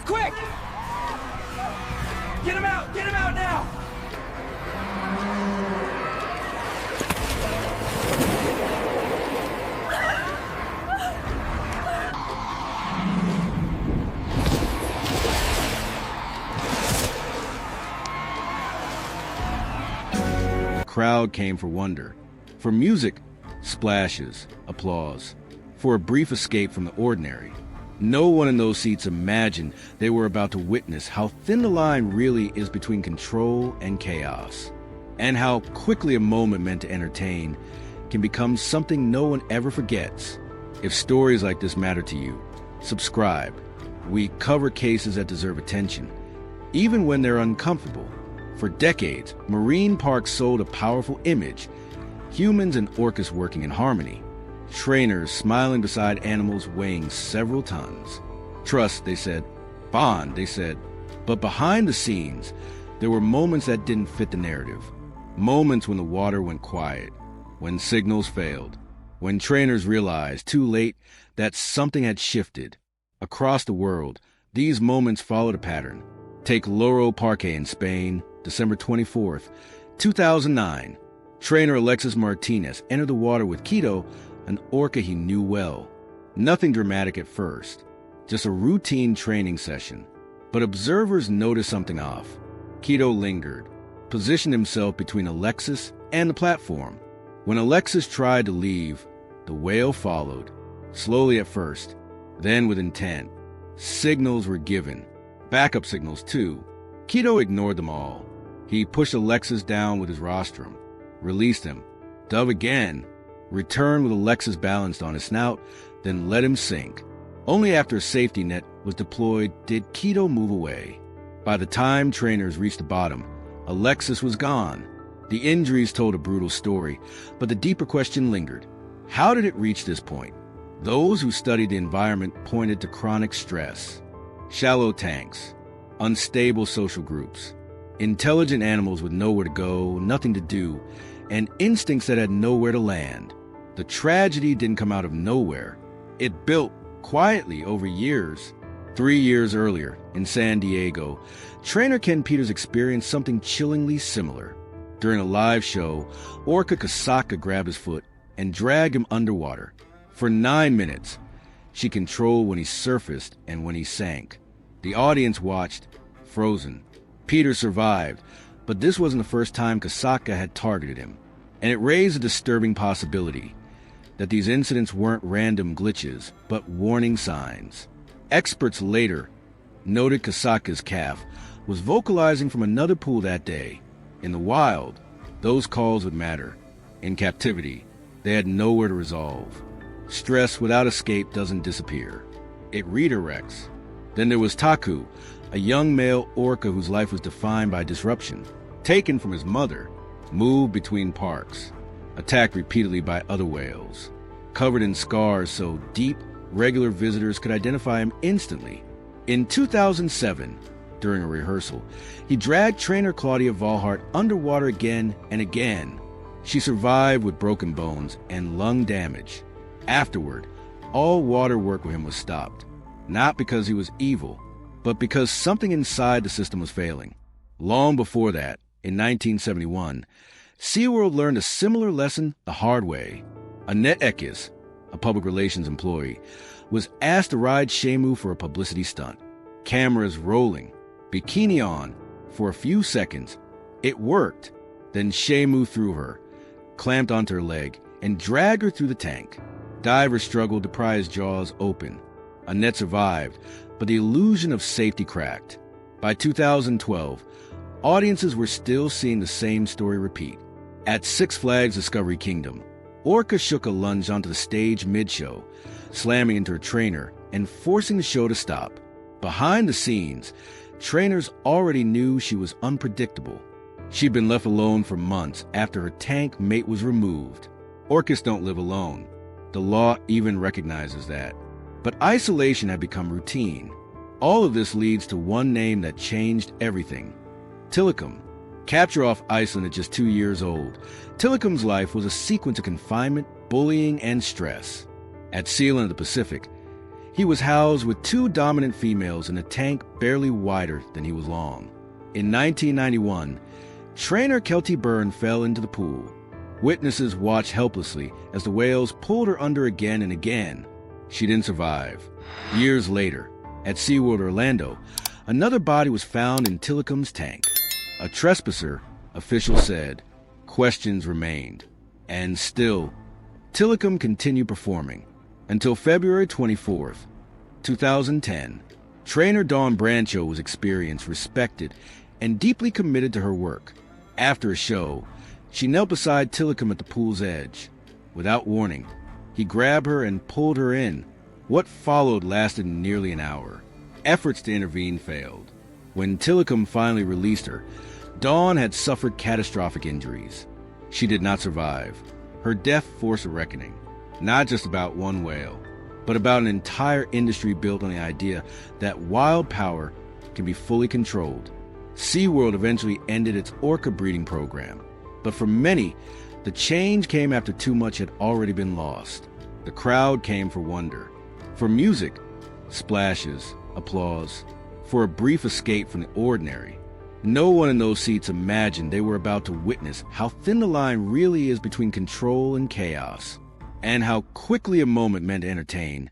Quick! Get him out! Get him out now! The crowd came for wonder. For music, splashes, applause. For a brief escape from the ordinary. No one in those seats imagined they were about to witness how thin the line really is between control and chaos, and how quickly a moment meant to entertain can become something no one ever forgets. If stories like this matter to you, subscribe. We cover cases that deserve attention, even when they're uncomfortable. For decades, marine parks sold a powerful image: humans and orcas working in harmony. Trainers smiling beside animals weighing several tons. Trust, they said. Bond, they said. But behind the scenes, there were moments that didn't fit the narrative. Moments when the water went quiet, when signals failed, when trainers realized too late that something had shifted. Across the world, these moments followed a pattern. Take Loro Parque in Spain, December 24th, 2009. Trainer Alexis Martinez entered the water with Quito, an orca he knew well. Nothing dramatic at first, just a routine training session. But observers noticed something off. Quito lingered, positioned himself between Alexis and the platform. When Alexis tried to leave, the whale followed, slowly at first, then with intent. Signals were given, backup signals too. Quito ignored them all. He pushed Alexis down with his rostrum, released him, dove again, returned with Alexis balanced on his snout, then let him sink. Only after a safety net was deployed did Quito move away. By the time trainers reached the bottom, Alexis was gone. The injuries told a brutal story, but the deeper question lingered. How did it reach this point? Those who studied the environment pointed to chronic stress, shallow tanks, unstable social groups, intelligent animals with nowhere to go, nothing to do, and instincts that had nowhere to land. The tragedy didn't come out of nowhere. It built quietly over years. 3 years earlier, in San Diego, trainer Ken Peters experienced something chillingly similar. During a live show, orca Kasaka grabbed his foot and dragged him underwater. For 9 minutes, she controlled when he surfaced and when he sank. The audience watched, frozen. Peters survived, but this wasn't the first time Kasaka had targeted him. And it raised a disturbing possibility that these incidents weren't random glitches, but warning signs. Experts later noted Kasaka's calf was vocalizing from another pool that day. In the wild, those calls would matter. In captivity, they had nowhere to resolve. Stress without escape doesn't disappear. It redirects. Then there was Taku, a young male orca whose life was defined by disruption. Taken from his mother, moved between parks, attacked repeatedly by other whales, covered in scars so deep regular visitors could identify him instantly. In 2007, during a rehearsal, he dragged trainer Claudia Volhart underwater again and again. She survived with broken bones and lung damage. Afterward, all water work with him was stopped, not because he was evil, but because something inside the system was failing. Long before that, in 1971, SeaWorld learned a similar lesson the hard way. Annette Eckes, a public relations employee, was asked to ride Shamu for a publicity stunt. Cameras rolling, bikini on, for a few seconds. It worked. Then Shamu threw her, clamped onto her leg, and dragged her through the tank. Divers struggled to pry his jaws open. Annette survived, but the illusion of safety cracked. By 2012, audiences were still seeing the same story repeat. At Six Flags Discovery Kingdom, Orca shook a lunge onto the stage mid-show, slamming into her trainer and forcing the show to stop. Behind the scenes, trainers already knew she was unpredictable. She'd been left alone for months after her tank mate was removed. Orcas don't live alone. The law even recognizes that. But isolation had become routine. All of this leads to one name that changed everything. Tilikum. Captured off Iceland at just 2 years old, Tilikum's life was a sequence of confinement, bullying, and stress. At Sealand of the Pacific, he was housed with 2 dominant females in a tank barely wider than he was long. In 1991, trainer Kelty Byrne fell into the pool. Witnesses watched helplessly as the whales pulled her under again and again. She didn't survive. Years later, at SeaWorld Orlando, another body was found in Tilikum's tank. A trespasser, officials said. Questions remained. And still, Tilikum continued performing until February 24th, 2010. Trainer Dawn Brancho was experienced, respected, and deeply committed to her work. After a show, she knelt beside Tilikum at the pool's edge. Without warning, he grabbed her and pulled her in. What followed lasted nearly an hour. Efforts to intervene failed. When Tilikum finally released her, Dawn had suffered catastrophic injuries. She did not survive. Her death forced a reckoning, not just about one whale, but about an entire industry built on the idea that wild power can be fully controlled. SeaWorld eventually ended its orca breeding program, but for many, the change came after too much had already been lost. The crowd came for wonder, for music, splashes, applause, for a brief escape from the ordinary. No one in those seats imagined they were about to witness how thin the line really is between control and chaos, and how quickly a moment meant to entertain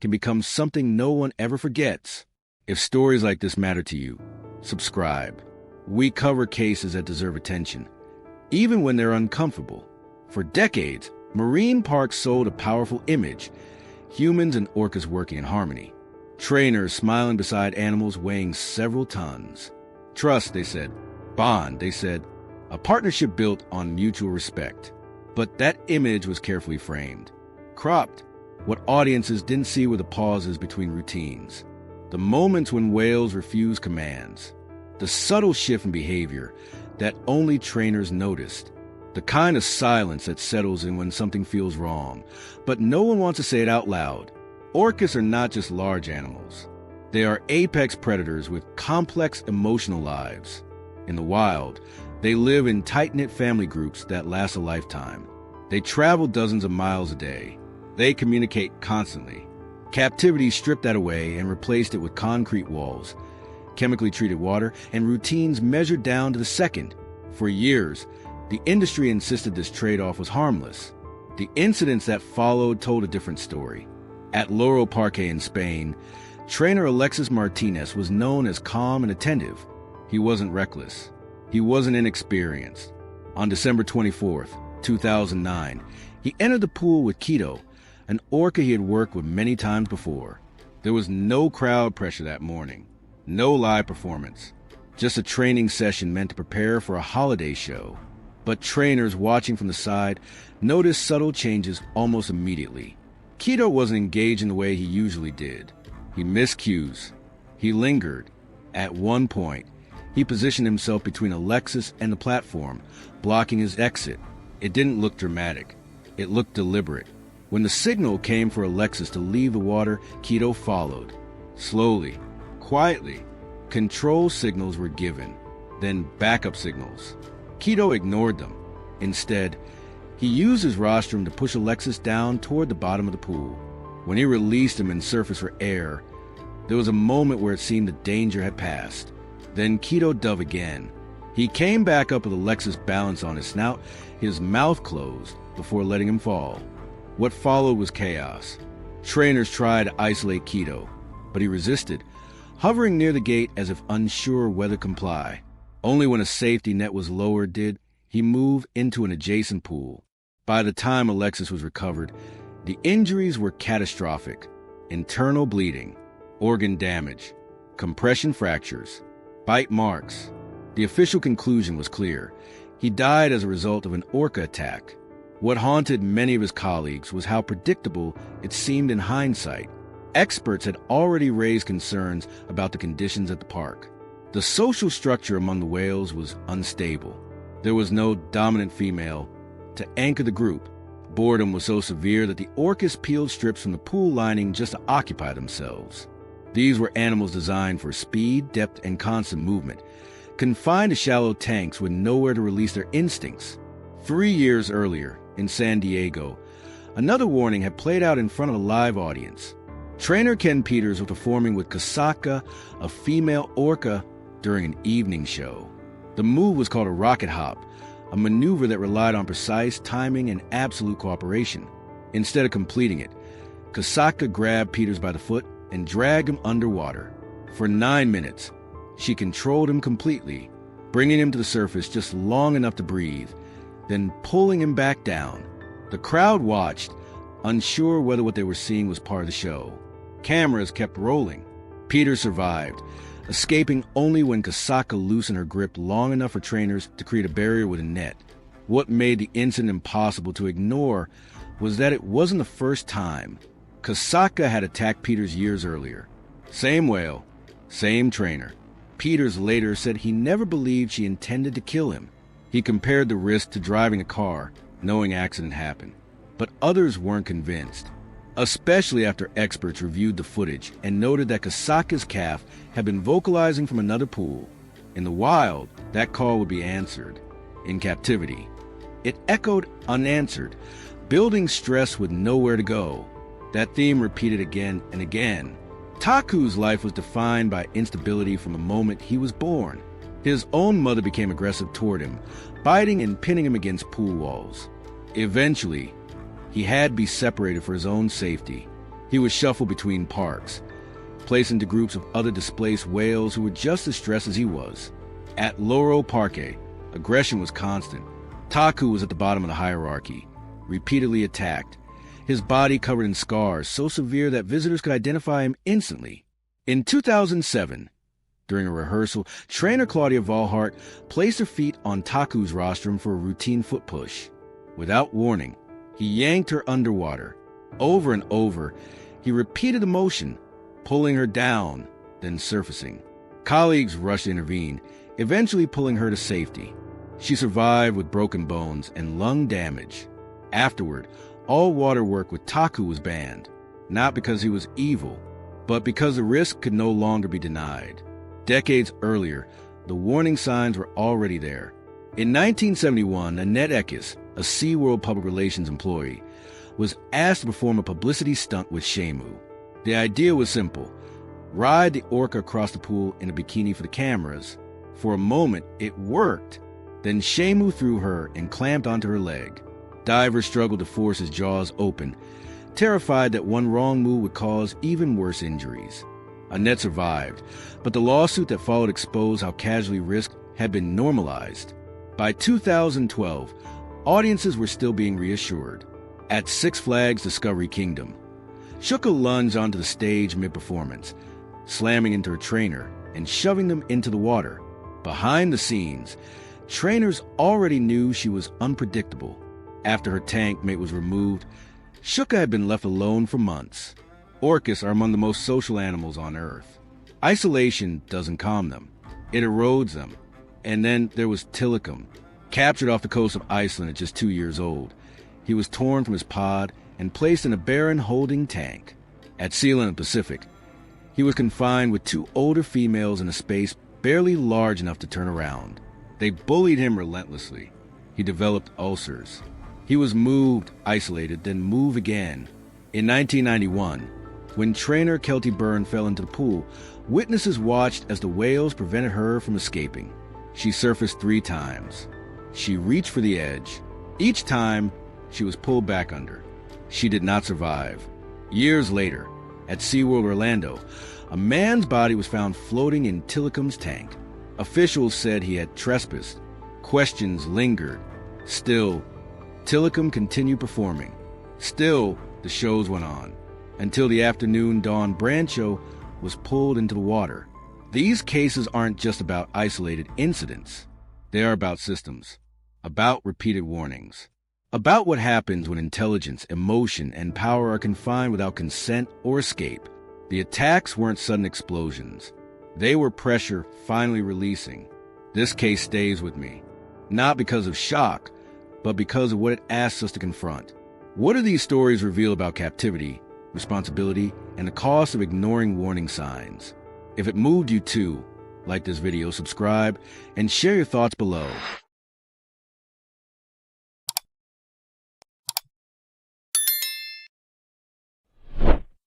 can become something no one ever forgets. If stories like this matter to you, subscribe. We cover cases that deserve attention, even when they're uncomfortable. For decades, marine parks sold a powerful image: humans and orcas working in harmony. Trainers smiling beside animals weighing several tons. Trust, they said. Bond, they said. A partnership built on mutual respect. But that image was carefully framed, cropped. What audiences didn't see were the pauses between routines, the moments when whales refused commands, the subtle shift in behavior that only trainers noticed, the kind of silence that settles in when something feels wrong, but no one wants to say it out loud. Orcas are not just large animals. They are apex predators with complex emotional lives. In the wild, they live in tight-knit family groups that last a lifetime. They travel dozens of miles a day. They communicate constantly. Captivity stripped that away and replaced it with concrete walls, chemically treated water, and routines measured down to the second. For years, the industry insisted this trade-off was harmless. The incidents that followed told a different story. At Loro Parque in Spain, trainer Alexis Martinez was known as calm and attentive. He wasn't reckless. He wasn't inexperienced. On December 24th, 2009, he entered the pool with Quito, an orca he had worked with many times before. There was no crowd pressure that morning, no live performance, just a training session meant to prepare for a holiday show. But trainers watching from the side noticed subtle changes almost immediately. Quito wasn't engaged in the way he usually did. He missed cues. He lingered. At one point, he positioned himself between Alexis and the platform, blocking his exit. It didn't look dramatic. It looked deliberate. When the signal came for Alexis to leave the water, Quito followed. Slowly, quietly, control signals were given, then backup signals. Quito ignored them. Instead, he used his rostrum to push Alexis down toward the bottom of the pool. When he released him and surfaced for air, there was a moment where it seemed the danger had passed. Then Keto dove again. He came back up with Alexis balanced on his snout, his mouth closed, before letting him fall. What followed was chaos. Trainers tried to isolate Keto, but he resisted, hovering near the gate as if unsure whether to comply. Only when a safety net was lowered did he move into an adjacent pool. By the time Alexis was recovered, the injuries were catastrophic. Internal bleeding, organ damage, compression fractures, bite marks. The official conclusion was clear. He died as a result of an orca attack. What haunted many of his colleagues was how predictable it seemed in hindsight. Experts had already raised concerns about the conditions at the park. The social structure among the whales was unstable. There was no dominant female to anchor the group. Boredom was so severe that the orcas peeled strips from the pool lining just to occupy themselves. These were animals designed for speed, depth, and constant movement, confined to shallow tanks with nowhere to release their instincts. 3 years earlier, in San Diego, another warning had played out in front of a live audience. Trainer Ken Peters was performing with Kasaka, a female orca, during an evening show. The move was called a rocket hop, a maneuver that relied on precise timing and absolute cooperation. Instead of completing it, Kasaka grabbed Peters by the foot and dragged him underwater. For 9 minutes, she controlled him completely, bringing him to the surface just long enough to breathe, then pulling him back down. The crowd watched, unsure whether what they were seeing was part of the show. Cameras kept rolling. Peters survived, escaping only when Kasaka loosened her grip long enough for trainers to create a barrier with a net. What made the incident impossible to ignore was that it wasn't the first time. Kasaka had attacked Peters years earlier. Same whale, same trainer. Peters later said he never believed she intended to kill him. He compared the risk to driving a car, knowing accident happened. But others weren't convinced, especially after experts reviewed the footage and noted that Kasaka's calf had been vocalizing from another pool. In the wild, that call would be answered. In captivity, it echoed unanswered, building stress with nowhere to go. That theme repeated again and again. Taku's life was defined by instability from the moment he was born. His own mother became aggressive toward him, biting and pinning him against pool walls. Eventually, he had to be separated for his own safety. He was shuffled between parks, placed into groups of other displaced whales who were just as stressed as he was. At Loro Parque, aggression was constant. Taku was at the bottom of the hierarchy, repeatedly attacked, his body covered in scars so severe that visitors could identify him instantly. In 2007, during a rehearsal, trainer Claudia Volhart placed her feet on Taku's rostrum for a routine foot push. Without warning, he yanked her underwater. Over and over, he repeated the motion, pulling her down, then surfacing. Colleagues rushed to intervene, eventually pulling her to safety. She survived with broken bones and lung damage. Afterward, all water work with Taku was banned, not because he was evil, but because the risk could no longer be denied. Decades earlier, the warning signs were already there. In 1971, Annette Eckes, a SeaWorld public relations employee, was asked to perform a publicity stunt with Shamu. The idea was simple: ride the orca across the pool in a bikini for the cameras. For a moment, it worked. Then Shamu threw her and clamped onto her leg. Divers struggled to force his jaws open, terrified that one wrong move would cause even worse injuries. Annette survived, but the lawsuit that followed exposed how casualty risk had been normalized. By 2012, audiences were still being reassured. At Six Flags Discovery Kingdom, Shuka lunged onto the stage mid-performance, slamming into her trainer and shoving them into the water. Behind the scenes, trainers already knew she was unpredictable. After her tank mate was removed, Shuka had been left alone for months. Orcas are among the most social animals on Earth. Isolation doesn't calm them. It erodes them. And then there was Tilikum, captured off the coast of Iceland at just 2 years old. He was torn from his pod and placed in a barren holding tank. At Sealand Pacific, he was confined with 2 older females in a space barely large enough to turn around. They bullied him relentlessly. He developed ulcers. He was moved, isolated, then moved again. In 1991, when trainer Kelty Byrne fell into the pool, witnesses watched as the whales prevented her from escaping. She surfaced 3 times. She reached for the edge. Each time, she was pulled back under. She did not survive. Years later, at SeaWorld Orlando, a man's body was found floating in Tillicum's tank. Officials said he had trespassed. Questions lingered. Still, Tillicum continued performing. Still, the shows went on, until the afternoon Dawn Brand show was pulled into the water. These cases aren't just about isolated incidents. They are about systems, about repeated warnings, about what happens when intelligence, emotion, and power are confined without consent or escape. The attacks weren't sudden explosions. They were pressure finally releasing. This case stays with me, not because of shock, but because of what it asks us to confront. What do these stories reveal about captivity, responsibility, and the cost of ignoring warning signs? If it moved you too, like this video, subscribe, and share your thoughts below.